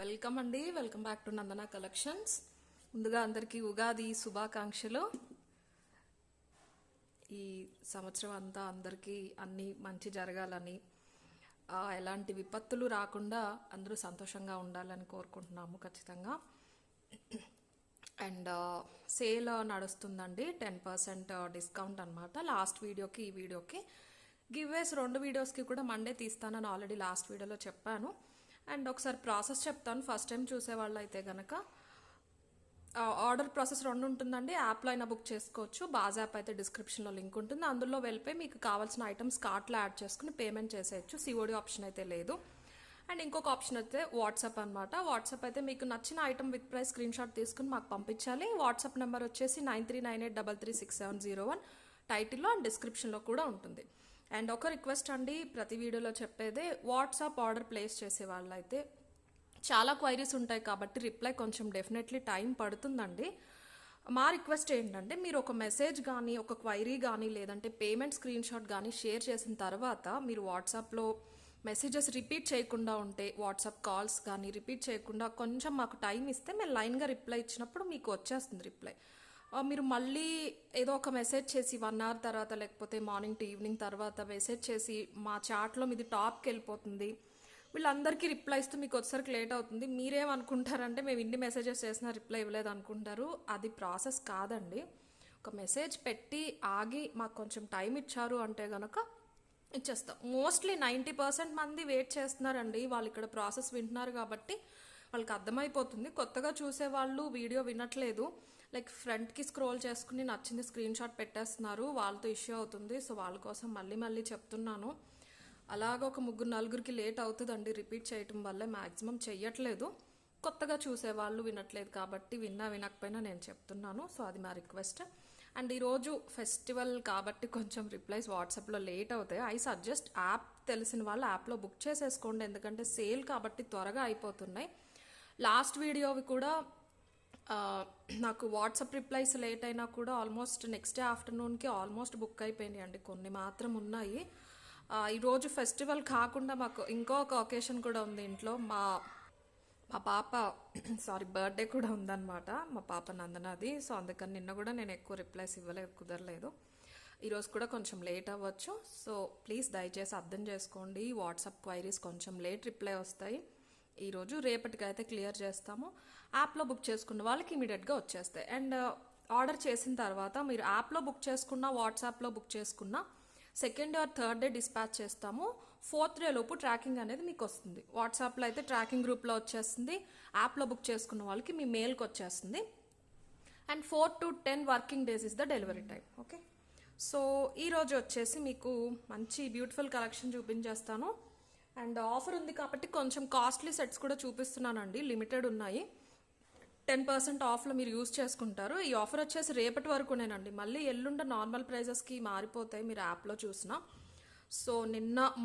Welcome అండి, welcome back to Nandana collections. ముందుగా అందరికీ ఉగాది శుభాకాంక్షలు. ఈ సంవత్సరం అంతా అందరికీ అన్ని మంచి జరగాలని, ఎలాంటి విపత్తులు రాకుండా అందరూ సంతోషంగా ఉండాలని కోరుకుంటున్నాము ఖచ్చితంగా. అండ్ సేల్ నడుస్తుందండి, 10% డిస్కౌంట్ అనమాట. లాస్ట్ వీడియోకి ఈ వీడియోకి గివ్వేస్ 2 వీడియోస్కి కూడా మండే తీస్తానని ఆల్రెడీ లాస్ట్ వీడియోలో చెప్పాను. అండ్ ఒకసారి ప్రాసెస్ చెప్తాను. ఫస్ట్ టైం చూసేవాళ్ళు అయితే కనుక ఆర్డర్ ప్రాసెస్ 2 ఉంటుందండి. యాప్లో అయినా బుక్ చేసుకోవచ్చు. బాజ్ యాప్ అయితే డిస్క్రిప్షన్లో లింక్ ఉంటుంది, అందులో వెళ్ళిపోయి మీకు కావాల్సిన ఐటమ్స్ కార్ట్లో యాడ్ చేసుకుని పేమెంట్ చేసేయచ్చు. సిఓడి ఆప్షన్ అయితే లేదు. అండ్ ఇంకొక ఆప్షన్ అయితే వాట్సాప్ అనమాట. వాట్సాప్ అయితే మీకు నచ్చిన item with price screen shot తీసుకుని మాకు పంపించాలి. వాట్సాప్ నెంబర్ వచ్చేసి 9398336701 టైటిల్లో అండ్ డిస్క్రిప్షన్లో కూడా ఉంటుంది. అండ్ ఒక రిక్వెస్ట్ అండి, ప్రతి వీడియోలో చెప్పేదే, వాట్సాప్ ఆర్డర్ ప్లేస్ చేసే వాళ్ళైతే చాలా క్వైరీస్ ఉంటాయి కాబట్టి రిప్లై కొంచెం డెఫినెట్లీ టైం పడుతుందండి. మా రిక్వెస్ట్ ఏంటంటే, మీరు ఒక మెసేజ్ కానీ, ఒక క్వైరీ కానీ, లేదంటే పేమెంట్ స్క్రీన్ షాట్ కానీ షేర్ చేసిన తర్వాత మీరు వాట్సాప్లో మెసేజెస్ రిపీట్ చేయకుండా ఉంటే, వాట్సాప్ కాల్స్ కానీ రిపీట్ చేయకుండా కొంచెం మాకు టైం ఇస్తే మేము లైన్గా రిప్లై ఇచ్చినప్పుడు మీకు వచ్చేస్తుంది రిప్లై. మీరు మళ్ళీ ఏదో ఒక మెసేజ్ చేసి 1 అవర్ తర్వాత, లేకపోతే మార్నింగ్ టు ఈవినింగ్ తర్వాత మెసేజ్ చేసి మా చాట్లో మీది టాప్కి వెళ్ళిపోతుంది, వీళ్ళందరికీ రిప్లై ఇస్తూ మీకు వచ్చేసరికి లేట్ అవుతుంది. మీరేమనుకుంటారంటే మేము ఇన్ని మెసేజెస్ చేసినా రిప్లై ఇవ్వలేదు అనుకుంటారు. అది ప్రాసెస్ కాదండి. ఒక మెసేజ్ పెట్టి ఆగి మాకు కొంచెం టైం ఇచ్చారు అంటే గనక ఇచ్చేస్తాం. మోస్ట్లీ 90% మంది వెయిట్ చేస్తున్నారండి. వాళ్ళు ఇక్కడ ప్రాసెస్ వింటున్నారు కాబట్టి వాళ్ళకి అర్థమైపోతుంది. కొత్తగా చూసే వాళ్ళు వీడియో వినట్లేదు, లైక్ ఫ్రంట్కి స్క్రోల్ చేసుకుని నచ్చింది స్క్రీన్ షాట్ పెట్టేస్తున్నారు, వాళ్ళతో ఇష్యూ అవుతుంది. సో వాళ్ళ కోసం మళ్ళీ మళ్ళీ చెప్తున్నాను. అలాగ ఒక 3-4కి లేట్ అవుతుందండి రిపీట్ చేయటం వల్ల. మ్యాక్సిమం చెయ్యట్లేదు. కొత్తగా చూసే వాళ్ళు వినట్లేదు కాబట్టి, వినకపోయినా నేను చెప్తున్నాను. సో అది మా రిక్వెస్ట్. అండ్ ఈరోజు ఫెస్టివల్ కాబట్టి కొంచెం రిప్లైస్ వాట్సాప్లో లేట్ అవుతాయి. ఐ సజెస్ట్ యాప్ తెలిసిన వాళ్ళు యాప్లో బుక్ చేసేసుకోండి, ఎందుకంటే సేల్ కాబట్టి త్వరగా అయిపోతున్నాయి. లాస్ట్ వీడియోవి కూడా నాకు వాట్సాప్ రిప్లైస్ లేట్ అయినా కూడా ఆల్మోస్ట్ నెక్స్ట్ డే ఆఫ్టర్నూన్కి ఆల్మోస్ట్ బుక్ అయిపోయినాయి అండి. కొన్ని మాత్రం ఉన్నాయి. ఈరోజు ఫెస్టివల్ కాకుండా మాకు ఇంకొక ఒకేషన్ కూడా ఉంది ఇంట్లో. మా పాప బర్త్డే కూడా ఉందన్నమాట, మా పాప నందనది. సో అందుకని నిన్న కూడా నేను ఎక్కువ రిప్లైస్ కుదరలేదు. ఈరోజు కూడా కొంచెం లేట్ అవ్వచ్చు. సో ప్లీజ్ దయచేసి అర్థం చేసుకోండి. వాట్సాప్ క్వైరీస్ కొంచెం లేట్ రిప్లై వస్తాయి. ఈరోజు రేపటికైతే క్లియర్ చేస్తాము. యాప్లో బుక్ చేసుకున్న వాళ్ళకి ఇమీడియట్గా వచ్చేస్తాయి. అండ్ ఆర్డర్ చేసిన తర్వాత మీరు యాప్లో బుక్ చేసుకున్నా, వాట్సాప్లో బుక్ చేసుకున్నా, 2nd or 3rd day dispatch చేస్తాము. 4th డే లోపు ట్రాకింగ్ అనేది మీకు వస్తుంది. వాట్సాప్లో అయితే ట్రాకింగ్ గ్రూప్లో వచ్చేస్తుంది, యాప్లో బుక్ చేసుకున్న వాళ్ళకి మీ మెయిల్కి వచ్చేస్తుంది. And 4 to 10 working days is the delivery time. Okay, so ఈరోజు వచ్చేసి మీకు మంచి బ్యూటిఫుల్ కలెక్షన్ చూపించేస్తాను. అండ్ ఆఫర్ ఉంది కాబట్టి కొంచెం కాస్ట్లీ సెట్స్ కూడా చూపిస్తున్నానండి, లిమిటెడ్ ఉన్నాయి. 10% ఆఫ్లో మీరు యూజ్ చేసుకుంటారు. ఈ ఆఫర్ వచ్చేసి రేపటి వరకునేనండి, మళ్ళీ ఎల్లుండ నార్మల్ ప్రైజెస్కి మారిపోతాయి మీరు యాప్లో చూసినా. సో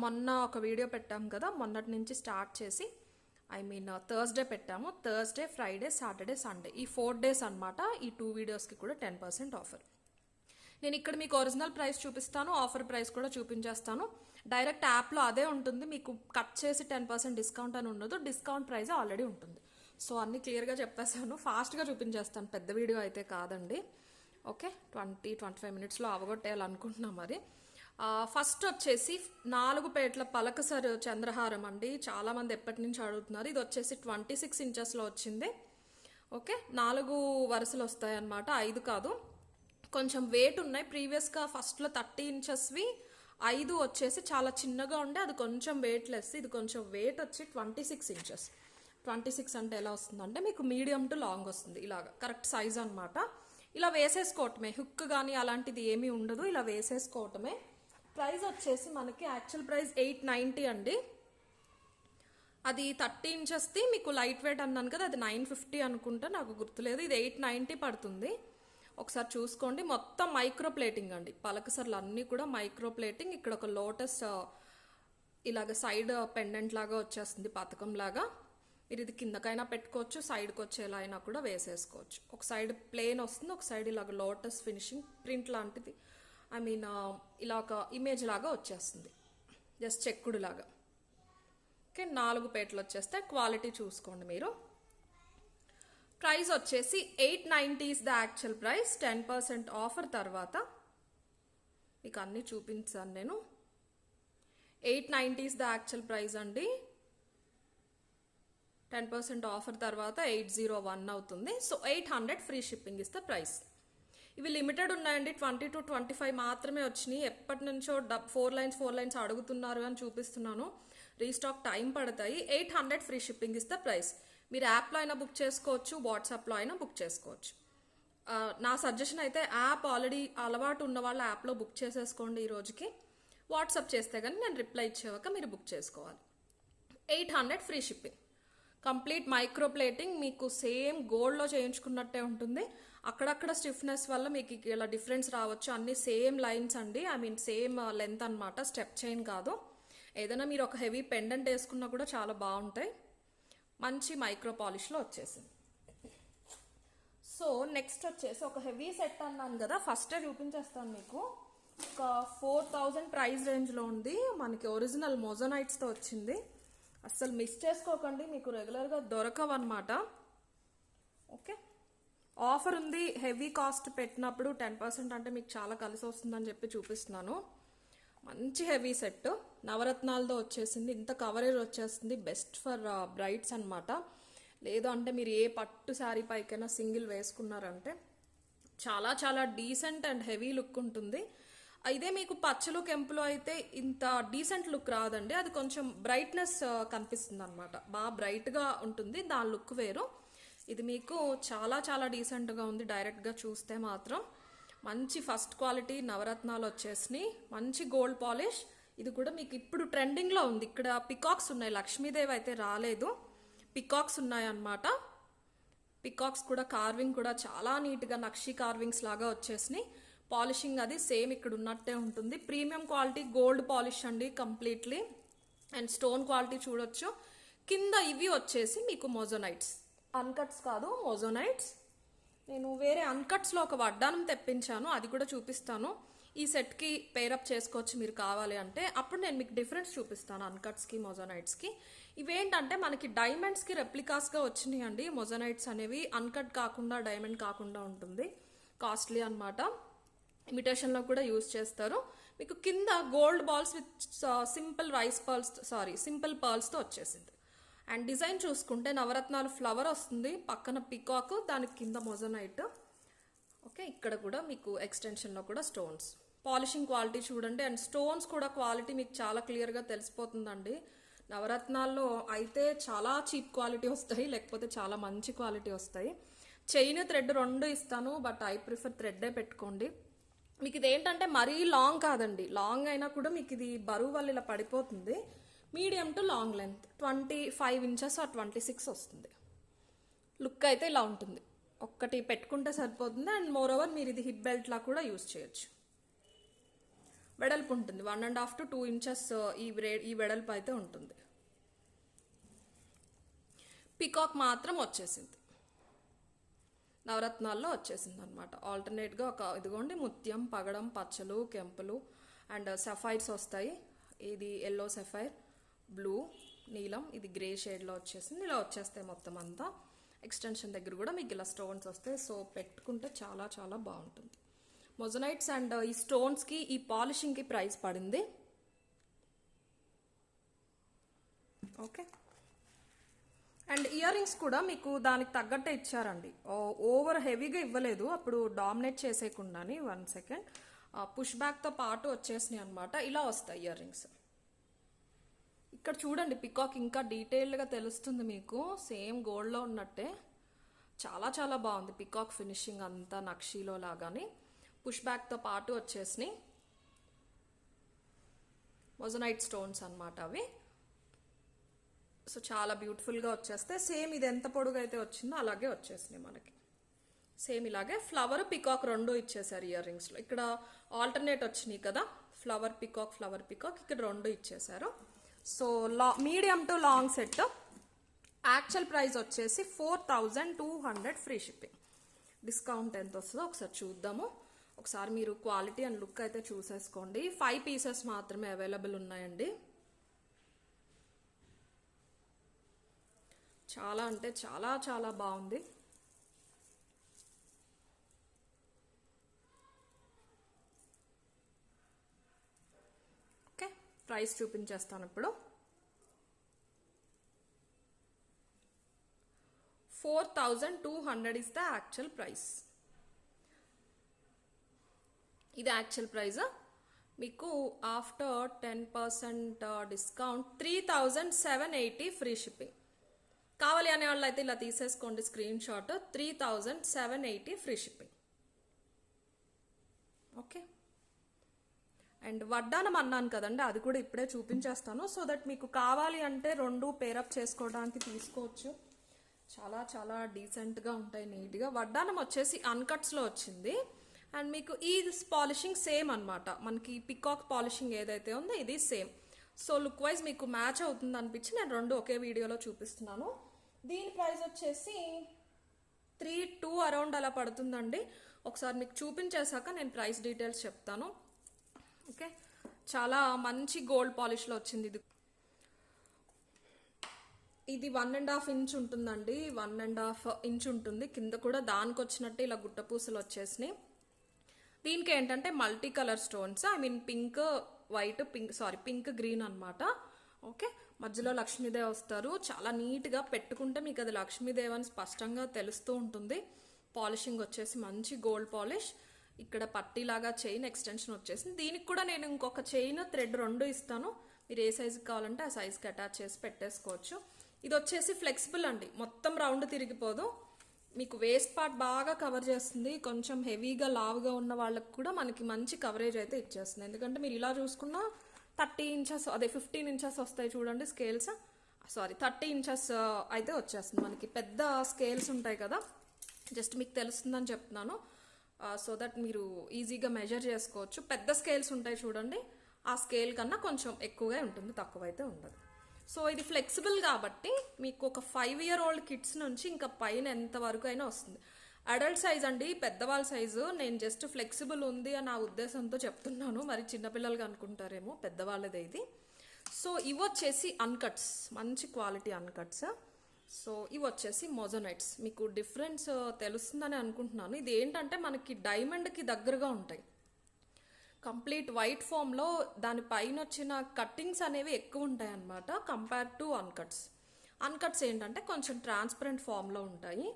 మొన్న ఒక వీడియో పెట్టాం కదా, మొన్నటి నుంచి స్టార్ట్ చేసి థర్స్డే పెట్టాము. థర్స్డే, ఫ్రైడే, సాటర్డే, సండే, ఈ 4 days అనమాట. ఈ 2 వీడియోస్కి కూడా 10% ఆఫర్. నేను ఇక్కడ మీకు ఒరిజినల్ ప్రైస్ చూపిస్తాను, ఆఫర్ ప్రైస్ కూడా చూపించేస్తాను. డైరెక్ట్ యాప్లో అదే ఉంటుంది, మీకు కట్ చేసి 10% డిస్కౌంట్ అని ఉండదు. డిస్కౌంట్ ప్రైస్ ఆల్రెడీ ఉంటుంది. సో అన్ని క్లియర్గా చెప్పేసాను, ఫాస్ట్గా చూపించేస్తాను, పెద్ద వీడియో అయితే కాదండి. ఓకే, 20-25 మినిట్స్లో అవగొట్టేయాలనుకుంటున్నాం. మరి ఫస్ట్ వచ్చేసి 4 పేట్ల పలకసరు చంద్రహారం అండి. చాలామంది ఎప్పటి నుంచి అడుగుతున్నారు. ఇది వచ్చేసి 26 ఇంచెస్లో వచ్చింది. ఓకే, 4 వరుసలు వస్తాయి అన్నమాట, 5 కాదు. కొంచెం వెయిట్ ఉన్నాయి. ప్రీవియస్గా ఫస్ట్లో 30 ఇంచెస్వి 5 వచ్చేసి చాలా చిన్నగా ఉండే, అది కొంచెం వెయిట్ లెస్. ఇది కొంచెం వెయిట్ వచ్చి 26 ఇంచెస్. 26 అంటే ఎలా వస్తుందంటే మీకు మీడియం టు లాంగ్ వస్తుంది, ఇలాగ కరెక్ట్ సైజ్ అనమాట. ఇలా వేసేసుకోవటమే, హుక్ కానీ అలాంటిది ఏమీ ఉండదు, ఇలా వేసేసుకోవటమే. ప్రైస్ వచ్చేసి మనకి యాక్చువల్ ప్రైస్ 890 అండి. అది 30 ఇంచెస్ది మీకు లైట్ వెయిట్ అన్నాను కదా, అది 950 అనుకుంటా, నాకు గుర్తులేదు. ఇది 890 పడుతుంది. ఒకసారి చూసుకోండి. మొత్తం మైక్రో ప్లేటింగ్ అండి, పలకసర్లు అన్నీ కూడా మైక్రో ప్లేటింగ్. ఇక్కడ ఒక లోటస్ ఇలాగ సైడ్ పెండెంట్ లాగా వచ్చేస్తుంది, పథకం లాగా. మీరు ఇది కిందకైనా పెట్టుకోవచ్చు, సైడ్కి వచ్చేలా అయినా కూడా వేసేసుకోవచ్చు. ఒక సైడ్ ప్లేన్ వస్తుంది, ఒక సైడ్ ఇలాగ లోటస్ ఫినిషింగ్ ప్రింట్ లాంటిది, ఇలా ఒక ఇమేజ్ లాగా వచ్చేస్తుంది, జస్ట్ చెక్కుడు లాగా. ఓకే, 4 పేటలు వచ్చేస్తే క్వాలిటీ చూసుకోండి మీరు. ప్రైస్ వచ్చేసి 890 ద యాక్చువల్ ప్రైస్. 10% ఆఫర్ తర్వాత మీకు అన్నీ చూపించాను నేను. 890 ద యాక్చువల్ ప్రైస్ అండి. 10% ఆఫర్ తర్వాత 801 అవుతుంది. So 800 free shipping is the price. ఇవి లిమిటెడ్ ఉన్నాయండి, 20 to 25 మాత్రమే వచ్చినాయి. ఎప్పటి నుంచో 4 లైన్స్ అడుగుతున్నారు అని చూపిస్తున్నాను. రీస్టాక్ టైం పడతాయి. 800 free shipping is the price. మీరు యాప్లో అయినా బుక్ చేసుకోవచ్చు, వాట్సాప్లో అయినా బుక్ చేసుకోవచ్చు. నా సజెషన్ అయితే యాప్ ఆల్రెడీ అలవాటు ఉన్న వాళ్ళ యాప్లో బుక్ చేసేసుకోండి ఈ రోజుకి. వాట్సాప్ చేస్తే కానీ నేను రిప్లై ఇచ్చేవాక మీరు బుక్ చేసుకోవాలి. 800 free shipping. Complete micro plating, మీకు సేమ్ గోల్డ్లో చేయించుకున్నట్టే ఉంటుంది. అక్కడక్కడ స్టిఫ్నెస్ వల్ల మీకు ఇలా డిఫరెన్స్ రావచ్చు. అన్ని సేమ్ లైన్స్ అండి, ఐ మీన్ సేమ్ లెంత్ అనమాట, స్టెప్ చైన్ కాదు. ఏదైనా మీరు ఒక హెవీ పెండెంట్ వేసుకున్నా కూడా చాలా బాగుంటాయి. మంచి మైక్రో పాలిష్లో వచ్చేసింది. సో నెక్స్ట్ వచ్చేసి ఒక హెవీ సెట్ అన్నాను కదా, ఫస్టే చూపించేస్తాను మీకు. ఒక 4000 ప్రైస్ రేంజ్లో ఉంది. మనకి ఒరిజినల్ మొజనైట్స్తో వచ్చింది. అస్సలు మిస్ చేసుకోకండి, మీకు రెగ్యులర్గా దొరకవు అనమాట. ఓకే, ఆఫర్ ఉంది. హెవీ కాస్ట్ పెట్టినప్పుడు 10% అంటే మీకు చాలా కలిసి వస్తుందని చెప్పి చూపిస్తున్నాను. మంచి హెవీ సెట్ నవరత్నాలతో వచ్చేసింది. ఇంత కవరేజ్ వచ్చేస్తుంది. బెస్ట్ ఫర్ బ్రైడ్స్ అనమాట. లేదు అంటే మీరు ఏ పట్టు శారీ పైకైనా సింగిల్ వేసుకున్నారంటే చాలా చాలా డీసెంట్ అండ్ హెవీ లుక్ ఉంటుంది. ఇదే మీకు పచ్చలు కెంపులో అయితే ఇంత డీసెంట్ లుక్ రాదండి. అది కొంచెం బ్రైట్నెస్ కనిపిస్తుంది అనమాట, బాగా బ్రైట్గా ఉంటుంది, దాని లుక్ వేరు. ఇది మీకు చాలా చాలా డీసెంట్గా ఉంది డైరెక్ట్గా చూస్తే మాత్రం. మంచి ఫస్ట్ క్వాలిటీ నవరత్నాలు వచ్చేసినాయి. మంచి గోల్డ్ పాలిష్. ఇది కూడా మీకు ఇప్పుడు ట్రెండింగ్లో ఉంది. ఇక్కడ పికాక్స్ ఉన్నాయి, లక్ష్మీదేవి అయితే రాలేదు, పికాక్స్ ఉన్నాయి అన్నమాట. పికాక్స్ కూడా కార్వింగ్ కూడా చాలా నీట్గా నక్షి కార్వింగ్స్ లాగా వచ్చేసినాయి. పాలిషింగ్ అది సేమ్ ఇక్కడ ఉన్నట్టే ఉంటుంది. ప్రీమియం క్వాలిటీ గోల్డ్ పాలిష్ అండి కంప్లీట్లీ. అండ్ స్టోన్ క్వాలిటీ చూడొచ్చు. కింద ఇవి వచ్చేసి మీకు మొజోనైట్స్, అన్కట్స్ కాదు మొజోనైట్స్. నేను వేరే అన్కట్స్లో ఒక వడ్డానం తెప్పించాను, అది కూడా చూపిస్తాను. ఈ సెట్కి పేరప్ చేసుకోవచ్చు మీరు కావాలి అంటే. అప్పుడు నేను మీకు డిఫరెన్స్ చూపిస్తాను అన్కట్స్కి మొజోనైట్స్కి. ఇవేంటంటే మనకి డైమండ్స్కి రెప్లికాస్గా వచ్చినాయి అండి మొజోనైట్స్ అనేవి. అన్కట్ కాకుండా డైమండ్ కాకుండా ఉంటుంది, కాస్ట్లీ అనమాట. ఇమిటేషన్లో కూడా యూజ్ చేస్తారు. మీకు కింద గోల్డ్ బాల్స్ విత్ సింపుల్ పర్ల్స్తో వచ్చేసింది. అండ్ డిజైన్ చూసుకుంటే నవరత్నాలు ఫ్లవర్ వస్తుంది, పక్కన పికాక్, దానికి కింద మొజోనైట్. ఓకే, ఇక్కడ కూడా మీకు ఎక్స్టెన్షన్లో కూడా స్టోన్స్. పాలిషింగ్ క్వాలిటీ చూడండి. అండ్ స్టోన్స్ కూడా క్వాలిటీ మీకు చాలా క్లియర్గా తెలిసిపోతుందండి. నవరత్నాల్లో అయితే చాలా చీప్ క్వాలిటీ వస్తాయి, లేకపోతే చాలా మంచి క్వాలిటీ వస్తాయి. చైన్ థ్రెడ్ 2 ఇస్తాను, బట్ ఐ ప్రిఫర్ థ్రెడ్డే పెట్టుకోండి. మీకు ఇది ఏంటంటే మరీ లాంగ్ కాదండి, లాంగ్ అయినా కూడా మీకు ఇది బరువు వల్ల ఇలా పడిపోతుంది. Medium to long length 25 inches are 26 వస్తుంది. లుక్ అయితే ఇలా ఉంటుంది. ఒక్కటి పెట్టుకుంటే సరిపోతుంది. అండ్ మోర్ ఓవర్ మీరు ఇది హిప్ బెల్ట్ లా కూడా యూజ్ చేయొచ్చు. వెడల్పు ఉంటుంది, 1.5 to 2 ఇంచెస్ ఈ వెడల్పు అయితే ఉంటుంది. పికాక్ మాత్రం వచ్చేసింది, నవరత్నాల్లో వచ్చేసింది అనమాట. ఆల్టర్నేట్గా ఒక ఇదిగోండి ముత్యం, పగడం, పచ్చలు, కెంపులు అండ్ సఫైర్స్ వస్తాయి. ఇది ఎల్లో సఫైర్, బ్లూ, నీలం, ఇది గ్రే షేడ్లో వచ్చేసింది. ఇలా వచ్చేస్తాయి మొత్తం అంతా. ఎక్స్టెన్షన్ దగ్గర కూడా మీకు ఇలా స్టోన్స్ వస్తాయి. సో పెట్టుకుంటే చాలా చాలా బాగుంటుంది. మొజోనైట్స్ అండ్ ఈ స్టోన్స్కి ఈ పాలిషింగ్కి ప్రైస్ పడింది. ఓకే, అండ్ ఇయర్ రింగ్స్ కూడా మీకు దానికి తగ్గట్టే ఇచ్చారండి. ఓవర్ హెవీగా ఇవ్వలేదు, అప్పుడు డామినేట్ చేసేయకుండాని. 1 సెకండ్, పుష్ బ్యాక్తో పాటు వచ్చేసినాయి అనమాట. ఇలా వస్తాయి ఇయర్ రింగ్స్. ఇక్కడ చూడండి పికాక్ ఇంకా డీటెయిల్డ్గా తెలుస్తుంది మీకు, సేమ్ గోల్డ్లో ఉన్నట్టే. చాలా చాలా బాగుంది పికాక్ ఫినిషింగ్ అంతా నక్షీలో లాగానే. పుష్ బ్యాక్తో పాటు వచ్చేసినాయి మొజోనైట్ స్టోన్స్ అనమాట అవి. సో చాలా బ్యూటిఫుల్గా వచ్చేస్తే సేమ్ ఇది ఎంత పొడుగు అయితే వచ్చిందో అలాగే వచ్చేసినాయి మనకి. సేమ్ ఇలాగే ఫ్లవర్ పికాక్ 2 ఇచ్చేసారు ఇయర్ రింగ్స్లో. ఇక్కడ ఆల్టర్నేట్ వచ్చినాయి కదా, ఫ్లవర్ పికాక్ ఇక్కడ 2 ఇచ్చేసారు. So medium to long set actual price వచ్చేసి 4200 ఫ్రీ షిప్పింగ్. డిస్కౌంట్ ఎంత వస్తుందో ఒకసారి చూద్దాము. ఒకసారి మీరు క్వాలిటీ అండ్ లుక్ అయితే చూసేసుకోండి. 5 పీసెస్ మాత్రమే అవైలబుల్ ఉన్నాయండి. చాలా అంటే చాలా చాలా బాగుంది. ఓకే, ప్రైస్ చూపించేస్తాను ఇప్పుడు. 4200 ఇస్ ద యాక్చువల్ ప్రైస్. ఇది యాక్చువల్ ప్రైస్. మీకు ఆఫ్టర్ 10% డిస్కౌంట్ 3780 ఫ్రీ షిప్పింగ్. కావాలి అనే వాళ్ళు అయితే ఇలా తీసేసుకోండి screen shot. 3780 free shipping. Okay, and వడ్డానం అన్నాను కదండి, అది కూడా ఇప్పుడే చూపించేస్తాను. సో దట్ మీకు కావాలి అంటే రెండు పేరప్ చేసుకోవడానికి తీసుకోవచ్చు. చాలా చాలా డీసెంట్గా ఉంటాయి, నీట్గా. వడ్డానం వచ్చేసి అన్కట్స్లో వచ్చింది. అండ్ మీకు ఈ పాలిషింగ్ సేమ్ అనమాట. మనకి పికాక్ పాలిషింగ్ ఏదైతే ఉందో ఇది సేమ్. సో లుక్ వైజ్ మీకు మ్యాచ్ అవుతుంది అనిపించి నేను రెండు ఒకే వీడియోలో చూపిస్తున్నాను. దీని ప్రైస్ వచ్చేసి 32 అరౌండ్ అలా పడుతుందండి. ఒకసారి మీకు చూపించేశాక నేను ప్రైస్ డీటెయిల్స్ చెప్తాను. ఓకే, చాలా మంచి గోల్డ్ పాలిష్లో వచ్చింది. ఇది 1.5 ఇంచ్ ఉంటుందండి. 1.5 ఇంచ్ ఉంటుంది. కింద కూడా దానికి వచ్చినట్టు ఇలా గుట్ట పూసలు వచ్చేసినాయి. దీనికి ఏంటంటే multi colour stones, I mean pink white, pink green అనమాట. ఓకే, మధ్యలో లక్ష్మీదేవి వస్తారు. చాలా నీట్గా పెట్టుకుంటే మీకు అది లక్ష్మీదేవి అని స్పష్టంగా తెలుస్తూ ఉంటుంది. పాలిషింగ్ వచ్చేసి మంచి గోల్డ్ పాలిష్. ఇక్కడ పట్టీలాగా చైన్ ఎక్స్టెన్షన్ వచ్చేసింది. దీనికి కూడా నేను ఇంకొక చైన్ థ్రెడ్ రెండు ఇస్తాను. మీరు ఏ సైజుకి కావాలంటే ఆ సైజుకి అటాచ్ చేసి పెట్టేసుకోవచ్చు. ఇది వచ్చేసి ఫ్లెక్సిబుల్ అండి, మొత్తం రౌండ్ తిరిగిపోదు. మీకు వేస్ట్ పార్ట్ బాగా కవర్ చేస్తుంది. కొంచెం హెవీగా లావుగా ఉన్న వాళ్ళకి కూడా మనకి మంచి కవరేజ్ అయితే ఇచ్చేస్తుంది. ఎందుకంటే మీరు ఇలా చూసుకున్నా 30 ఇంచెస్, అదే 15 ఇంచెస్ వస్తాయి చూడండి స్కేల్స్. 30 ఇంచెస్ అయితే వచ్చేస్తుంది మనకి. పెద్ద స్కేల్స్ ఉంటాయి కదా, జస్ట్ మీకు తెలుస్తుందని చెప్తున్నాను. సో దట్ మీరు ఈజీగా మెజర్ చేసుకోవచ్చు. పెద్ద స్కేల్స్ ఉంటాయి చూడండి, ఆ స్కేల్ కన్నా కొంచెం ఎక్కువగా ఉంటుంది, తక్కువైతే ఉండదు. సో ఇది ఫ్లెక్సిబుల్ కాబట్టి మీకు ఒక 5 year old కిడ్స్ నుంచి ఇంకా పైన ఎంత వరకు అయినా వస్తుంది. అడల్ట్ సైజ్ అండి, పెద్దవాళ్ళ సైజు. నేను జస్ట్ ఫ్లెక్సిబుల్ ఉంది అని నా ఉద్దేశంతో చెప్తున్నాను, మరి చిన్నపిల్లలుగా అనుకుంటారేమో. పెద్దవాళ్ళదే ఇది. సో ఇవి వచ్చేసి అన్కట్స్, మంచి క్వాలిటీ అన్కట్స్. సో ఇవి వచ్చేసి మోజోనైట్స్. మీకు డిఫరెన్స్ తెలుస్తుందని అనుకుంటున్నాను. ఇది ఏంటంటే మనకి డైమండ్కి దగ్గరగా ఉంటాయి. కంప్లీట్ వైట్ ఫామ్లో దానిపైన వచ్చిన కట్టింగ్స్ అనేవి ఎక్కువ ఉంటాయి అన్నమాట కంపేర్ టు అన్కట్స్. అన్కట్స్ ఏంటంటే కొంచెం ట్రాన్స్పరెంట్ ఫామ్లో ఉంటాయి,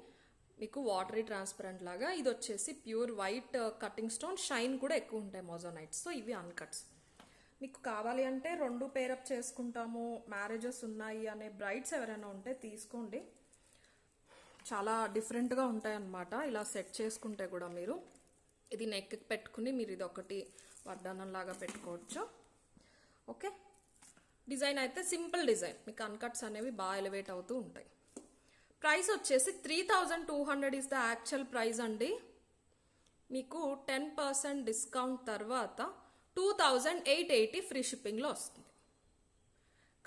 మీకు వాటరీ ట్రాన్స్పరెంట్ లాగా. ఇది వచ్చేసి pure white cutting stone, shine కూడా ఎక్కువ ఉంటాయి మోజోనైట్స్. సో ఇవి అన్కట్స్. మీకు కావాలి అంటే రెండు పేరప్ చేసుకుంటాము, మ్యారేజెస్ ఉన్నాయి అనే బ్రైడ్స్ ఎవరైనా ఉంటే తీసుకోండి. చాలా డిఫరెంట్గా ఉంటాయి అన్నమాట. ఇలా సెట్ చేసుకుంటే కూడా మీరు ఇది నెక్ పెట్టుకుని మీరు ఇది ఒకటి వడ్డానం లాగా పెట్టుకోవచ్చు. ఓకే, డిజైన్ అయితే సింపుల్ డిజైన్. మీకు అన్కట్స్ అనేవి బాగా ఎలివేట్ అవుతూ ఉంటాయి. ప్రైస్ వచ్చేసి 3200 ఇస్ ద యాక్చువల్ ప్రైస్ అండి. మీకు 10% డిస్కౌంట్ తర్వాత 2880 ఫ్రీ షిప్పింగ్లో వస్తుంది.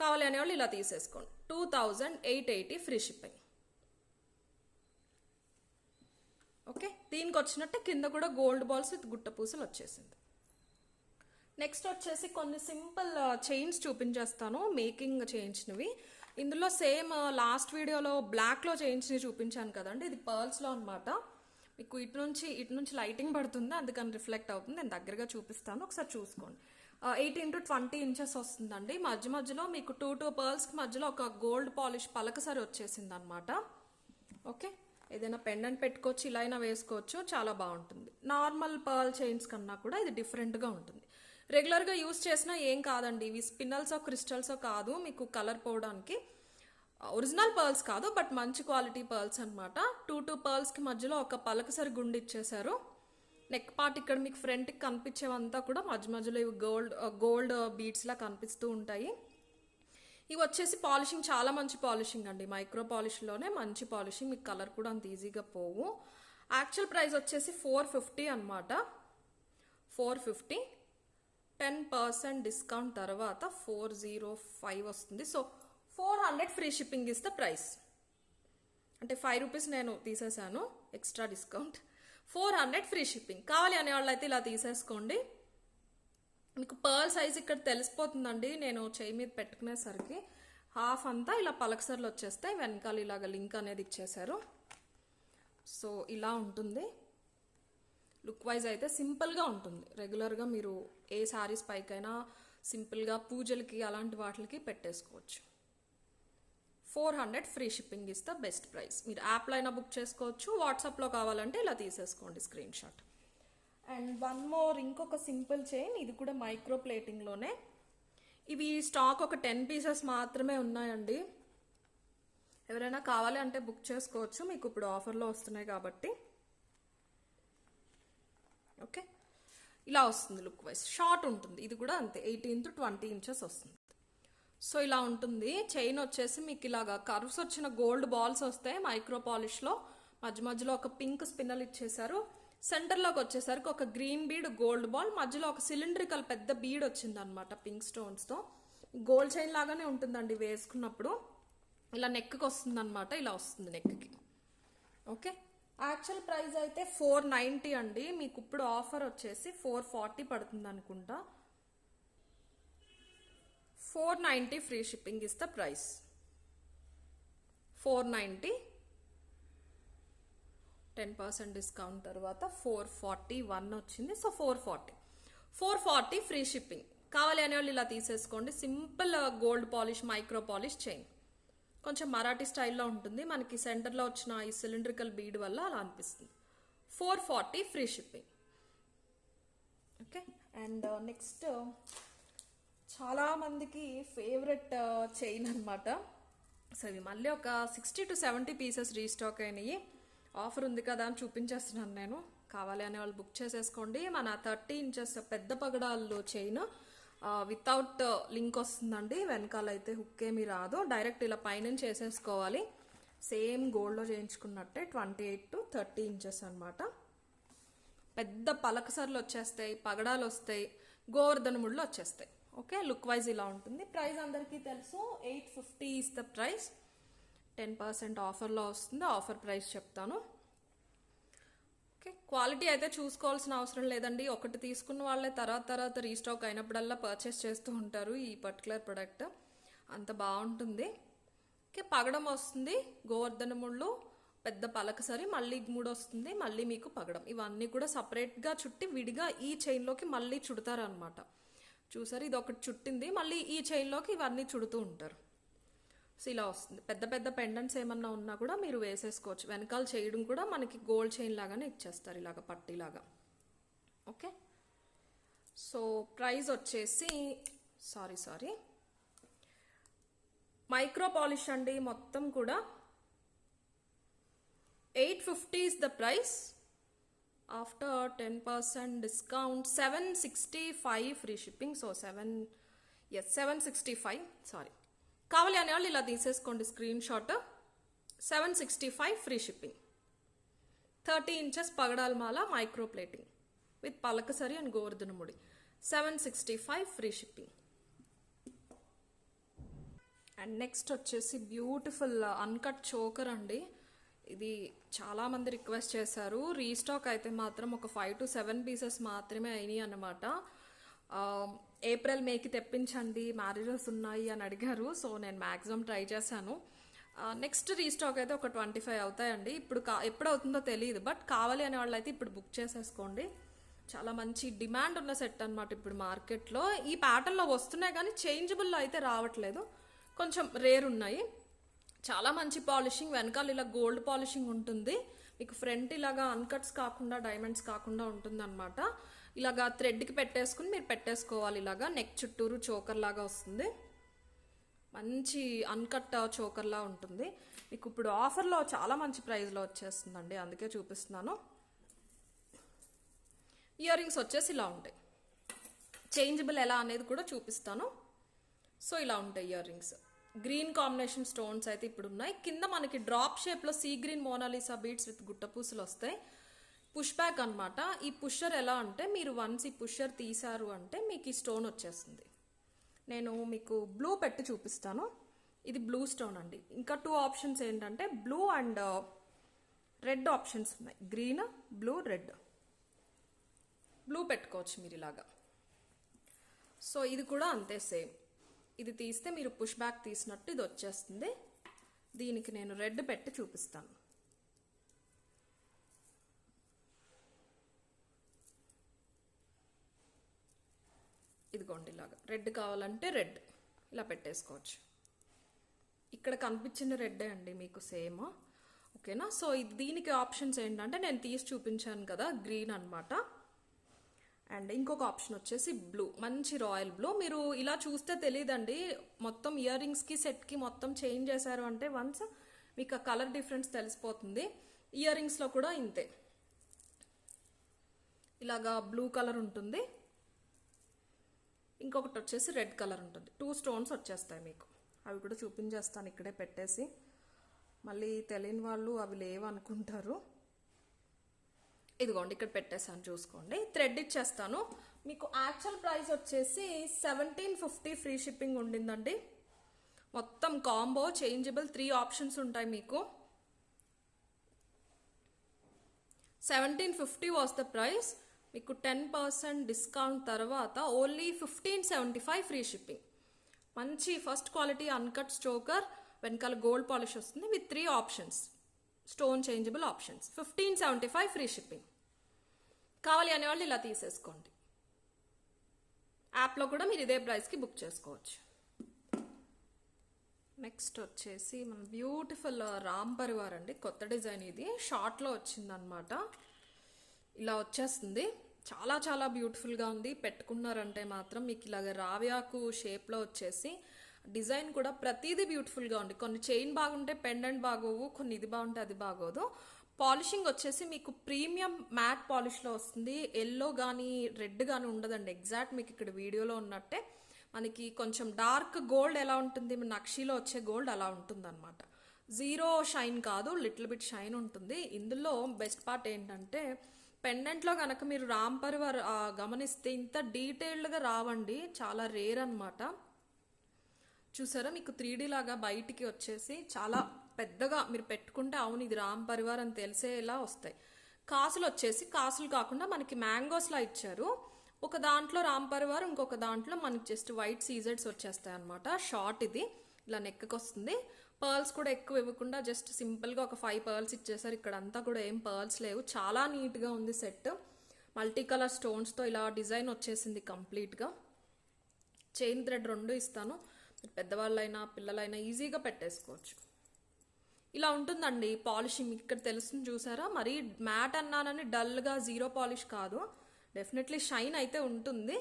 కావాలి అనేవాళ్ళు ఇలా తీసేసుకోండి. 2880 ఫ్రీ షిప్పింగ్. ఓకే, దీనికి వచ్చినట్టే కింద కూడా గోల్డ్ బాల్స్ విత్ గుట్ట పూసలు వచ్చేసింది. నెక్స్ట్ వచ్చేసి కొన్ని సింపుల్ చైన్స్ చూపించేస్తాను, మేకింగ్ చేయించినవి. ఇందులో సేమ్ లాస్ట్ వీడియోలో బ్లాక్లో చేయించినవి చూపించాను కదండి, ఇది పర్ల్స్లో అనమాట. మీకు ఇటు నుంచి లైటింగ్ పడుతుంది, అందుకని రిఫ్లెక్ట్ అవుతుంది. నేను దగ్గరగా చూపిస్తాను, ఒకసారి చూసుకోండి. 18 to 20 ఇంచెస్ వస్తుందండి. మధ్యలో మీకు 2 పర్ల్స్కి మధ్యలో ఒక గోల్డ్ పాలిష్ పలకసరి వచ్చేసింది అనమాట. ఓకే, ఏదైనా పెండెంట్ పెట్టుకోవచ్చు, ఇలా అయినా వేసుకోవచ్చు, చాలా బాగుంటుంది. నార్మల్ పర్ల్ చైన్స్ కన్నా కూడా ఇది డిఫరెంట్గా ఉంటుంది. రెగ్యులర్గా యూస్ చేసినా ఏం కాదండి. ఇవి స్పిన్నల్సో క్రిస్టల్సో కాదు, మీకు కలర్ పోవడానికి. ఒరిజినల్ పర్ల్స్ కాదు, బట్ మంచి క్వాలిటీ పర్ల్స్ అనమాట. 2 పర్ల్స్కి మధ్యలో ఒక పలకసరి గుండు ఇచ్చేసారు. నెక్ పార్ట్ ఇక్కడ మీకు ఫ్రంట్కి కనిపించేవంతా కూడా మధ్యలో ఇవి గోల్డ్ బీడ్స్లా కనిపిస్తూ ఉంటాయి. ఇవి వచ్చేసి పాలిషింగ్ చాలా మంచి పాలిషింగ్ అండి, మైక్రో పాలిష్లోనే మంచి పాలిషింగ్. మీకు కలర్ కూడా అంత ఈజీగా పోవు. యాక్చువల్ ప్రైస్ వచ్చేసి 450 అనమాట. 450, 10% డిస్కౌంట్ తర్వాత 405 వస్తుంది. So 400 free shipping is the price. అంటే 5 రూపీస్ నేను తీసేసాను ఎక్స్ట్రా డిస్కౌంట్. 400 free shipping. కావాలి అనే వాళ్ళు అయితే ఇలా తీసేసుకోండి. మీకు పర్ల్ సైజ్ ఇక్కడ తెలిసిపోతుందండి, నేను చేయి మీద పెట్టుకునేసరికి హాఫ్ అంతా ఇలా పలకసర్లు వచ్చేస్తాయి, వెనకాల ఇలాగ లింక్ అనేది ఇచ్చేసారు. సో ఇలా ఉంటుంది. లుక్ వైజ్ అయితే సింపుల్గా ఉంటుంది. రెగ్యులర్గా మీరు ఏ శారీస్ పైకైనా సింపుల్గా పూజలకి అలాంటి వాటికి పెట్టేసుకోవచ్చు. 400 free shipping is the best price. మీరు యాప్లో అయినా బుక్ చేసుకోవచ్చు, వాట్సాప్లో కావాలంటే ఇలా తీసేసుకోండి screen shot. And one more, ఇంకొక సింపుల్ చైన్, ఇది కూడా మైక్రో ప్లేటింగ్లోనే. ఇవి స్టాక్ ఒక 10 పీసెస్ మాత్రమే ఉన్నాయండి. ఎవరైనా కావాలి అంటే బుక్ చేసుకోవచ్చు, మీకు ఇప్పుడు ఆఫర్లో వస్తున్నాయి కాబట్టి. ఓకే, ఇలా వస్తుంది లుక్ వైజ్. షార్ట్ ఉంటుంది, ఇది కూడా అంతే 18 to 20 ఇంచెస్ వస్తుంది. సో ఇలా ఉంటుంది. చైన్ వచ్చేసి మీకు ఇలాగా కర్వ్స్ వచ్చిన గోల్డ్ బాల్స్ వస్తాయి మైక్రో పాలిష్లో. మధ్య మధ్యలో ఒక పింక్ స్పిన్నల్ ఇచ్చేసారు. సెంటర్లోకి వచ్చేసరికి ఒక గ్రీన్ బీడ్ గోల్డ్ బాల్, మధ్యలో ఒక సిలిండ్రికల్ పెద్ద బీడ్ వచ్చింది అనమాట పింక్ స్టోన్స్తో. గోల్డ్ చైన్ లాగానే ఉంటుందండి వేసుకున్నప్పుడు. ఇలా నెక్కి వస్తుంది అనమాట, ఇలా వస్తుంది నెక్కి. ఓకే, యాక్చువల్ ప్రైస్ అయితే 490 అండి. మీకు ఇప్పుడు ఆఫర్ వచ్చేసి 440 పడుతుంది అనుకుంటా. 490 free shipping is the price. 490, 10% discount తర్వాత 441 వచ్చింది. So 440 free shipping. కావాలి అనేవాళ్ళు ఇలా తీసేసుకోండి. Simple gold polish micro polish chain, కొంచెం మరాఠీ స్టైల్లో ఉంటుంది. మనకి సెంటర్లో వచ్చిన ఈ సిలిండ్రికల్ బీడ్ వల్ల అలా అనిపిస్తుంది. 440 free shipping. Okay, and next చాలామందికి ఫేవరెట్ చైన్ అనమాట. సో ఇవి మళ్ళీ ఒక 60 to 70 పీసెస్ రీస్టాక్ అయినాయి. ఆఫర్ ఉంది కదా అని చూపించేస్తున్నాను నేను. కావాలి అనే వాళ్ళు బుక్ చేసేసుకోండి. మన 30 ఇంచెస్ పెద్ద పగడాల్లో చైన్ వితౌట్ లింక్ వస్తుందండి. వెనకాల అయితే హుక్ ఏమీ రాదు, డైరెక్ట్ ఇలా పైనుంచి వేసేసుకోవాలి. సేమ్ గోల్డ్లో చేయించుకున్నట్టే 28 to 30 ఇంచెస్ అనమాట. పెద్ద పలకసర్లు వచ్చేస్తాయి, పగడాలు వస్తాయి, గోవర్ధన ముళ్ళు వచ్చేస్తాయి. ఓకే, లుక్ వైజ్ ఇలా ఉంటుంది. ప్రైస్ అందరికీ తెలుసు, 850 ఇస్ ద ప్రైస్. 10% ఆఫర్లో వస్తుంది. ఆఫర్ ప్రైస్ చెప్తాను. ఓకే, క్వాలిటీ అయితే చూసుకోవాల్సిన అవసరం లేదండి. ఒకటి తీసుకున్న వాళ్ళే తర్వాత రీస్టాక్ అయినప్పుడల్లా పర్చేస్ చేస్తూ ఉంటారు ఈ పర్టికులర్ ప్రొడక్ట్. అంత బాగుంటుంది. ఓకే, పగడం వస్తుంది, గోవర్ధన ముళ్ళు, పెద్ద పలకసరి, మళ్ళీ 3 వస్తుంది, మళ్ళీ మీకు పగడం. ఇవన్నీ కూడా సపరేట్గా చుట్టి విడిగా ఈ చైన్లోకి మళ్ళీ చుడతారనమాట. చూసారు, ఇది ఒకటి చుట్టింది, మళ్ళీ ఈ చైన్లోకి ఇవన్నీ చుడుతూ ఉంటారు. సో ఇలా వస్తుంది. పెద్ద పెద్ద పెండెంట్స్ ఏమన్నా ఉన్నా కూడా మీరు వేసేసుకోవచ్చు. వెనకాల చేయడం కూడా మనకి గోల్డ్ చైన్ లాగానే ఇచ్చేస్తారు, ఇలాగ పట్టీలాగా. ఓకే, సో ప్రైస్ వచ్చేసి సారీ మైక్రో పాలిష్ అండి. మొత్తం కూడా 850 is the price. After 10% discount 765 free shipping. So 765 sorry. కావాలి అనేవాళ్ళు ఇలా తీసేసుకోండి screenshot. 765 free shipping. 30 inches పగడాల మాల మైక్రో ప్లేటింగ్ విత్ పలకసరి అండ్ గోవర్ధన ముడి. 765 ఫ్రీ షిప్పింగ్. అండ్ నెక్స్ట్ వచ్చేసి బ్యూటిఫుల్ అన్కట్ చోకర్ అండి. ఇది చాలామంది రిక్వెస్ట్ చేశారు. రీస్టాక్ అయితే మాత్రం ఒక 5 to 7 పీసెస్ మాత్రమే అయినాయి అన్నమాట. ఏప్రిల్ మేకి తెప్పించండి, మ్యారేజెస్ ఉన్నాయి అని అడిగారు. సో నేను మ్యాక్సిమం ట్రై చేశాను. నెక్స్ట్ రీస్టాక్ అయితే ఒక 25 అవుతాయండి. ఇప్పుడు ఎప్పుడు అవుతుందో తెలియదు, బట్ కావాలి అనే వాళ్ళు అయితే ఇప్పుడు బుక్ చేసేసుకోండి. చాలా మంచి డిమాండ్ ఉన్న సెట్ అనమాట ఇప్పుడు మార్కెట్లో. ఈ ప్యాటర్న్లో వస్తున్నాయి కానీ చేంజబుల్లో అయితే రావట్లేదు, కొంచెం రేర్ ఉన్నాయి. చాలా మంచి పాలిషింగ్, వెనకాల ఇలా గోల్డ్ పాలిషింగ్ ఉంటుంది. మీకు ఫ్రంట్ ఇలాగా అన్కట్స్ కాకుండా డైమండ్స్ కాకుండా ఉంటుంది అనమాట. ఇలాగా థ్రెడ్కి పెట్టేసుకుని మీరు పెట్టేసుకోవాలి. ఇలాగా నెక్ చుట్టూరు చోకర్ లాగా వస్తుంది. మంచి అన్కట్ చోకర్లా ఉంటుంది. మీకు ఇప్పుడు ఆఫర్లో చాలా మంచి ప్రైస్లో వచ్చేస్తుందండి, అందుకే చూపిస్తున్నాను. ఇయర్ రింగ్స్ వచ్చేసి ఇలా ఉంటాయి. చేంజబుల్ ఎలా అనేది కూడా చూపిస్తాను. సో ఇలా ఉంటాయి earrings. Green combination stones అయితే ఇప్పుడు ఉన్నాయి. కింద మనకి డ్రాప్ షేప్లో sea green Mona Lisa beads with గుట్టపూసలు వస్తాయి. పుష్ బ్యాక్ అనమాట. ఈ పుషర్ ఎలా అంటే మీరు వన్స్ ఈ పుషర్ తీసారు అంటే మీకు ఈ స్టోన్ వచ్చేస్తుంది. నేను మీకు బ్లూ పెట్టి చూపిస్తాను. ఇది బ్లూ స్టోన్ అండి. ఇంకా 2 ఆప్షన్స్ ఏంటంటే బ్లూ అండ్ రెడ్ ఆప్షన్స్ ఉన్నాయి. Green, blue, red. బ్లూ పెట్టుకోవచ్చు మీరు ఇలాగా. సో ఇది కూడా అంతే సేమ్. ఇది తీస్తే మీరు పుష్ బ్యాక్ తీసినట్టు ఇది వచ్చేస్తుంది. దీనికి నేను రెడ్ పెట్టి చూపిస్తాను. ఇదిగోండి ఇలాగా రెడ్ కావాలంటే రెడ్ ఇలా పెట్టేసుకోవచ్చు. ఇక్కడ కనిపించిన రెడ్డే అండి మీకు సేమ్. ఓకేనా? సో దీనికి ఆప్షన్స్ ఏంటంటే నేను తీసి చూపించాను కదా, గ్రీన్ అన్నమాట. అండ్ ఇంకొక ఆప్షన్ వచ్చేసి బ్లూ, మంచి రాయల్ బ్లూ. మీరు ఇలా చూస్తే తెలియదండి, మొత్తం ఇయర్ రింగ్స్కి సెట్కి మొత్తం చేంజ్ చేశారు అంటే వన్స్ మీకు ఆ కలర్ డిఫరెన్స్ తెలిసిపోతుంది. ఇయర్ రింగ్స్లో కూడా ఇంతే, ఇలాగా బ్లూ కలర్ ఉంటుంది, ఇంకొకటి వచ్చేసి రెడ్ కలర్ ఉంటుంది. 2 స్టోన్స్ వచ్చేస్తాయి మీకు. అవి కూడా చూపించేస్తాను ఇక్కడే పెట్టేసి, మళ్ళీ తెలియని వాళ్ళు అవి లేవు అనుకుంటారు. ఇదిగోండి ఇక్కడ పెట్టేసాను చూసుకోండి. థ్రెడ్ ఇచ్చేస్తాను. మీకు యాక్చువల్ ప్రైస్ వచ్చేసి 1750 ఫ్రీ షిప్పింగ్ ఉండిందండి. మొత్తం కాంబో చేంజబుల్ 3 ఆప్షన్స్ ఉంటాయి మీకు. 1750 వాస్ ద ప్రైస్. మీకు 10% డిస్కౌంట్ తర్వాత ఓన్లీ 1575 ఫ్రీ షిప్పింగ్. మంచి ఫస్ట్ క్వాలిటీ అన్కట్ స్టోకర్, వెనకాల గోల్డ్ పాలిష్ వస్తుంది with 3 options, stone changeable options. 1575 free shipping. కావాలి అనేవాళ్ళు ఇలా తీసేసుకోండి. యాప్లో కూడా మీరు ఇదే ప్రైస్కి బుక్ చేసుకోవచ్చు. నెక్స్ట్ వచ్చేసి మన బ్యూటిఫుల్ రామ్ పరివార్ అండి. కొత్త డిజైన్ ఇది, షార్ట్లో వచ్చిందనమాట. ఇలా వచ్చేస్తుంది, చాలా చాలా బ్యూటిఫుల్గా ఉంది. పెట్టుకున్నారంటే మాత్రం మీకు ఇలాగ రావ్యాకు షేప్లో వచ్చేసి డిజైన్ కూడా ప్రతిదీ బ్యూటిఫుల్గా ఉంది. కొన్ని చైన్ బాగుంటే పెండెంట్ బాగోవు, కొన్ని ఇది బాగుంటే అది బాగోదు. పాలిషింగ్ వచ్చేసి మీకు ప్రీమియం మ్యాట్ పాలిష్లో వస్తుంది. ఎల్లో కానీ రెడ్ కానీ ఉండదండి, ఎగ్జాక్ట్ మీకు ఇక్కడ వీడియోలో ఉన్నట్టే. మనకి కొంచెం డార్క్ గోల్డ్ ఎలా ఉంటుంది నక్షీలో వచ్చే గోల్డ్ అలా ఉంటుంది అనమాట. జీరో షైన్ కాదు, లిటిల్ బిట్ షైన్ ఉంటుంది. ఇందులో బెస్ట్ పార్ట్ ఏంటంటే పెండెంట్లో కనుక మీరు రామ్ పరివార్ గమనిస్తే ఇంత డీటెయిల్డ్గా రావండి, చాలా రేర్ అనమాట. చూసారా, మీకు 3D లాగా బయటికి వచ్చేసి చాలా పెద్దగా మీరు పెట్టుకుంటే అవును ఇది రామ్ పరివార్ అని తెలిసేలా వస్తాయి. కాసులు వచ్చేసి కాసులు కాకుండా మనకి మ్యాంగోస్లా ఇచ్చారు. ఒక దాంట్లో రామ్ పరివార్, ఇంకొక దాంట్లో మనకి జస్ట్ వైట్ సీజెడ్స్ వచ్చేస్తాయి అనమాట. షార్ట్ ఇది ఇలా నెక్కి వస్తుంది. పర్ల్స్ కూడా ఎక్కువ ఇవ్వకుండా జస్ట్ సింపుల్గా ఒక 5 పర్ల్స్ ఇచ్చేసారు. ఇక్కడ అంతా కూడా ఏం పర్ల్స్ లేవు, చాలా నీట్గా ఉంది సెట్. మల్టీ కలర్ స్టోన్స్తో ఇలా డిజైన్ వచ్చేసింది కంప్లీట్గా. చైన్ థ్రెడ్ 2 ఇస్తాను, పెద్దవాళ్ళైనా పిల్లలైనా ఈజీగా పెట్టేసుకోవచ్చు. ఇలా ఉంటుందండి పాలిషింగ్. ఇక్కడ తెలుస్తుంది చూసారా, మరీ మ్యాట్ అన్నానని డల్గా జీరో పాలిష్ కాదు, డెఫినెట్లీ షైన్ అయితే ఉంటుంది.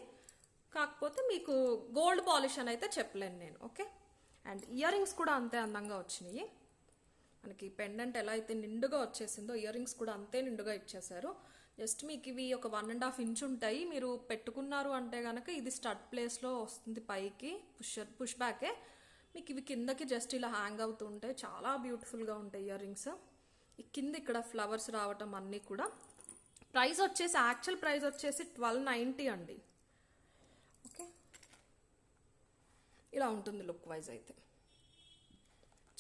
కాకపోతే మీకు గోల్డ్ పాలిష్ అని అయితే చెప్పలేను నేను. ఓకే, అండ్ ఇయర్ రింగ్స్ కూడా అంతే అందంగా వచ్చినాయి. మనకి పెండెంట్ ఎలా అయితే నిండుగా వచ్చేసిందో ఇయర్ రింగ్స్ కూడా అంతే నిండుగా ఇచ్చేసారు. జస్ట్ మీకు ఇవి ఒక 1.5 ఇంచ్ ఉంటాయి. మీరు పెట్టుకున్నారు అంటే కనుక ఇది స్టడ్ ప్లేస్లో వస్తుంది పైకి, పుష్ బ్యాకే. మీకు ఇవి కిందకి జస్ట్ ఇలా హ్యాంగ్ అవుతూ ఉంటాయి, చాలా బ్యూటిఫుల్గా ఉంటాయి ఇయర్ రింగ్స్. ఈ కింద ఇక్కడ ఫ్లవర్స్ రావటం అన్నీ కూడా. ప్రైస్ వచ్చేసి యాక్చువల్ ప్రైస్ వచ్చేసి 1290 అండి. ఓకే, ఇలా ఉంటుంది లుక్ వైజ్ అయితే.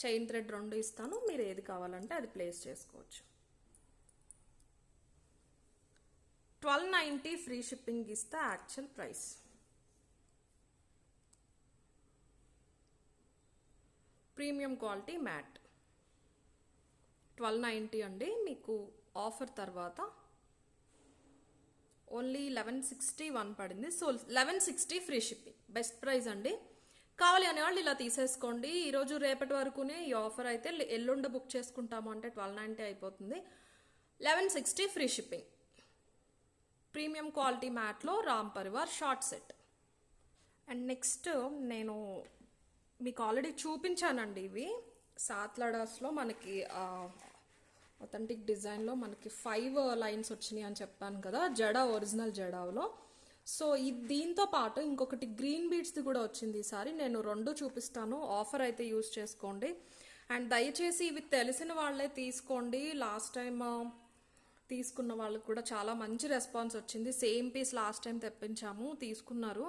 చైన్ థ్రెడ్ 2 ఇస్తాను, మీరు ఏది కావాలంటే అది ప్లేస్ చేసుకోవచ్చు. 1290 ఫ్రీ షిప్పింగ్ ఇస్తే actual price. Premium quality matte 1290 అండి. మీకు ఆఫర్ తర్వాత ఓన్లీ 1161 పడింది. So 1160 free shipping, best price అండి. కావాలి అనేవాళ్ళు ఇలా తీసేసుకోండి. ఈరోజు రేపటి వరకునే ఈ ఆఫర్ అయితే, ఎల్లుండ బుక్ చేసుకుంటాము అంటే 1290 అయిపోతుంది. 1160 ఫ్రీ షిప్పింగ్. ప్రీమియం క్వాలిటీ మ్యాట్లో Ram Parivar short set. And next నేను మీకు ఆల్రెడీ చూపించానండి, ఇవి సాత్లడాస్లో మనకి అథెంటిక్ డిజైన్లో మనకి 5 లైన్స్ వచ్చినాయి అని చెప్పాను కదా, జడా ఒరిజినల్ జడాలో. సో దీంతో పాటు ఇంకొకటి గ్రీన్ బీడ్స్ది కూడా వచ్చింది ఈసారి. నేను 2 చూపిస్తాను, ఆఫర్ అయితే యూజ్ చేసుకోండి. అండ్ దయచేసి ఇవి తెలిసిన వాళ్ళే తీసుకోండి. లాస్ట్ టైం తీసుకున్న వాళ్ళకి కూడా చాలా మంచి రెస్పాన్స్ వచ్చింది. సేమ్ పీస్ లాస్ట్ టైం తెప్పించాము, తీసుకున్నారు.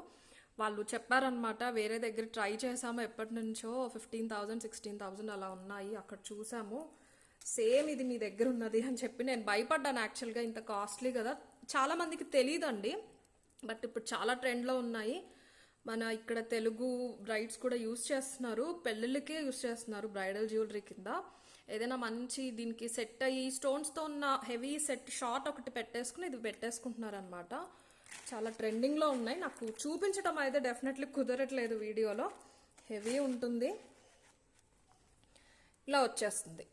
వాళ్ళు చెప్పారనమాట, వేరే దగ్గర ట్రై చేసాము ఎప్పటి నుంచో, 15,000 16,000 అలా ఉన్నాయి, అక్కడ చూసాము సేమ్ ఇది మీ దగ్గర ఉన్నది అని చెప్పి. నేను భయపడ్డాను యాక్చువల్గా, ఇంత కాస్ట్లీ కదా, చాలా మందికి తెలియదండి. బట్ ఇప్పుడు చాలా ట్రెండ్లో ఉన్నాయి. మన ఇక్కడ తెలుగు బ్రైడ్స్ కూడా యూస్ చేస్తున్నారు, పెళ్ళిళ్ళకే యూస్ చేస్తున్నారు బ్రైడల్ జ్యువెలరీ కింద. ఏదైనా మంచి దీనికి సెట్ అయ్యి స్టోన్స్తో ఉన్న హెవీ సెట్ షార్ట్ ఒకటి పెట్టేసుకుని ఇది పెట్టేసుకుంటున్నారు అనమాట. చాలా ట్రెండింగ్లో ఉన్నాయి. నాకు చూపించడం అయితే డెఫినెట్లీ కుదరట్లేదు వీడియోలో, హెవీ ఉంటుంది. ఇలా వచ్చేస్తుంది.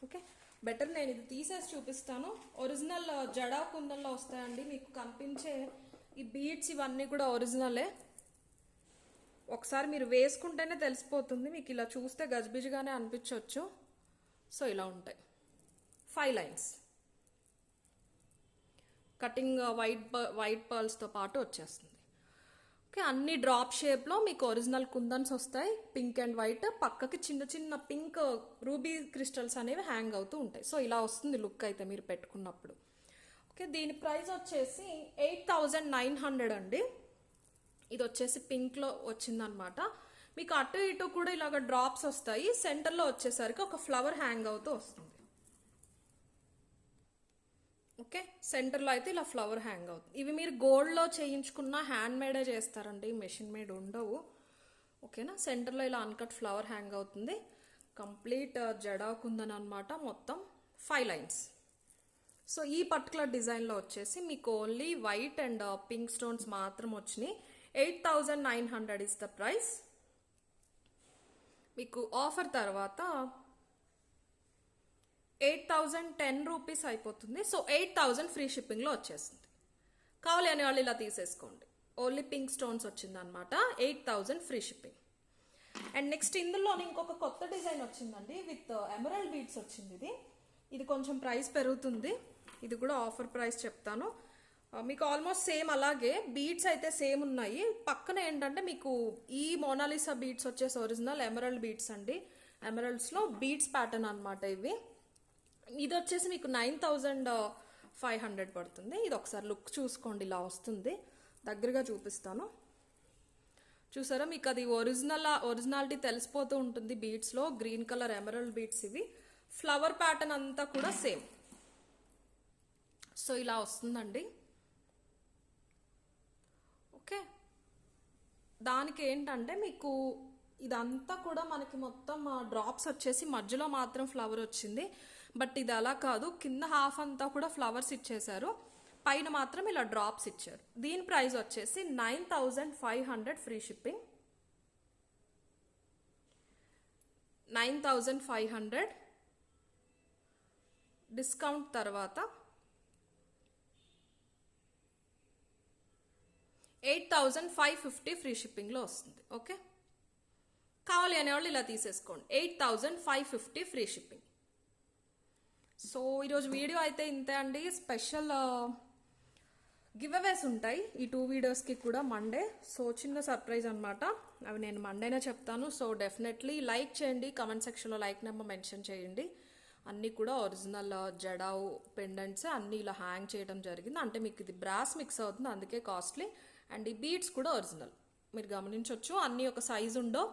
ఓకే, బెటర్ నేను ఇది తీసేసి చూపిస్తాను. ఒరిజినల్ జడా కుందన్లో వస్తాయండి. మీకు కనిపించే ఈ బీడ్స్ ఇవన్నీ కూడా ఒరిజినలే. ఒకసారి మీరు వేసుకుంటేనే తెలిసిపోతుంది, మీకు ఇలా చూస్తే గజిబిజిగానే అనిపించవచ్చు. సో ఇలా ఉంటాయి 5 లైన్స్ కటింగ్ వైట్ పర్ల్స్తో పాటు వచ్చేస్తుంది. ఓకే, అన్ని డ్రాప్ షేప్లో మీకు ఒరిజినల్ కుందన్స్ వస్తాయి, పింక్ అండ్ వైట్. పక్కకి చిన్న చిన్న పింక్ రూబీ క్రిస్టల్స్ అనేవి హ్యాంగ్ అవుతూ ఉంటాయి. సో ఇలా వస్తుంది లుక్ అయితే మీరు పెట్టుకున్నప్పుడు. ఓకే, దీని ప్రైస్ వచ్చేసి 8900 అండి. ఇది వచ్చేసి పింక్లో వచ్చిందనమాట. మీకు అటు ఇటు కూడా ఇలాగ డ్రాప్స్ వస్తాయి. సెంటర్లో వచ్చేసరికి ఒక ఫ్లవర్ హ్యాంగ్ అవుతూ వస్తుంది. ఓకే, సెంటర్లో అయితే ఇలా ఫ్లవర్ హ్యాంగ్ అవుతుంది. ఇవి మీరు గోల్డ్లో చేయించుకున్న హ్యాండ్ మేడే చేస్తారండి, మెషిన్ మేడ్ ఉండవు. ఓకేనా, సెంటర్లో ఇలా అన్కట్ ఫ్లవర్ హ్యాంగ్ అవుతుంది. కంప్లీట్ జడా కుందన్ అనమాట. మొత్తం 5 లైన్స్. సో ఈ పర్టికులర్ డిజైన్లో వచ్చేసి మీకు only white and pink stones మాత్రం వచ్చినాయి. 8900 ఇస్ ద ప్రైస్. మీకు ఆఫర్ తర్వాత 8010 రూపీస్ అయిపోతుంది. సో 8000 ఫ్రీ షిప్పింగ్లో వచ్చేస్తుంది. కావాలి అనే వాళ్ళు ఇలా తీసేసుకోండి. ఓన్లీ పింక్ స్టోన్స్ వచ్చింది అనమాట. 8000 ఫ్రీ షిప్పింగ్. అండ్ నెక్స్ట్ ఇందులో ఇంకొక కొత్త డిజైన్ వచ్చిందండి, విత్ ఎమరల్డ్ బీడ్స్ వచ్చింది. ఇది కొంచెం ప్రైస్ పెరుగుతుంది. ఇది కూడా ఆఫర్ ప్రైస్ చెప్తాను మీకు. ఆల్మోస్ట్ సేమ్ అలాగే బీడ్స్ అయితే సేమ్ ఉన్నాయి. పక్కన ఏంటంటే మీకు ఈ మోనాలిసా బీడ్స్ వచ్చేసి ఒరిజినల్ ఎమరల్డ్ బీడ్స్ అండి. ఎమరల్డ్స్లో బీడ్స్ ప్యాటర్న్ అనమాట ఇవి. ఇది వచ్చేసి మీకు 9500 పడుతుంది. ఇది ఒకసారి లుక్ చూసుకోండి, ఇలా వస్తుంది. దగ్గరగా చూపిస్తాను. చూసారా, మీకు అది ఒరిజినాలిటీ తెలిసిపోతూ ఉంటుంది బీడ్స్లో. గ్రీన్ కలర్ ఎమరల్డ్ బీడ్స్ ఇవి. ఫ్లవర్ ప్యాటర్న్ అంతా కూడా సేమ్. సో ఇలా వస్తుందండి. ఓకే, దానికి ఏంటంటే మీకు ఇదంతా కూడా మనకి మొత్తం డ్రాప్స్ వచ్చేసి మధ్యలో మాత్రం ఫ్లవర్ వచ్చింది. బట్ ఇది అలా కాదు, కింద హాఫ్ అంతా కూడా ఫ్లవర్స్ ఇచ్చేశారు, పైన మాత్రం ఇలా డ్రాప్స్ ఇచ్చారు. దీని ప్రైస్ వచ్చేసి 9500 ఫ్రీ షిప్పింగ్. 9500 డిస్కౌంట్ తర్వాత 8550 ఫ్రీ షిప్పింగ్లో వస్తుంది. ఓకే, కావాలి అనేవాళ్ళు ఇలా తీసేసుకోండి. 8550 ఫ్రీ షిప్పింగ్. సో ఈరోజు వీడియో అయితే ఇంతే అండి. స్పెషల్ గివ్ అవేస్ ఉంటాయి ఈ 2 వీడియోస్కి కూడా మండే. సో చిన్న సర్ప్రైజ్ అనమాట, అవి నేను మండేనే చెప్తాను. సో డెఫినెట్లీ లైక్ చేయండి, కమెంట్ సెక్షన్లో లైక్ నెంబర్ మెన్షన్ చేయండి. అన్నీ కూడా ఒరిజినల్ జడావు పెండెంట్స్ అన్నీ ఇలా హ్యాంగ్ చేయడం జరిగింది. అంటే మీకు ఇది బ్రాస్ మిక్స్ అవుతుంది, అందుకే కాస్ట్లీ. అండ్ ఈ బీడ్స్ కూడా ఒరిజినల్ మీరు గమనించవచ్చు. అన్నీ ఒక సైజు ఉండో,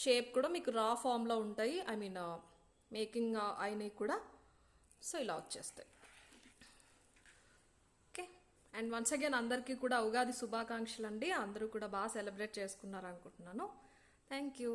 షేప్ కూడా మీకు రా ఫామ్లో ఉంటాయి. ఐ మీన్ మేకింగ్ అయినవి కూడా. సో ఇలా వచ్చేస్తాయి. ఓకే, అండ్ వన్స్ అగైన్ అందరికీ కూడా ఉగాది శుభాకాంక్షలు అండి. అందరూ కూడా బాగా సెలబ్రేట్ చేసుకున్నారు అనుకుంటున్నాను. Thank you.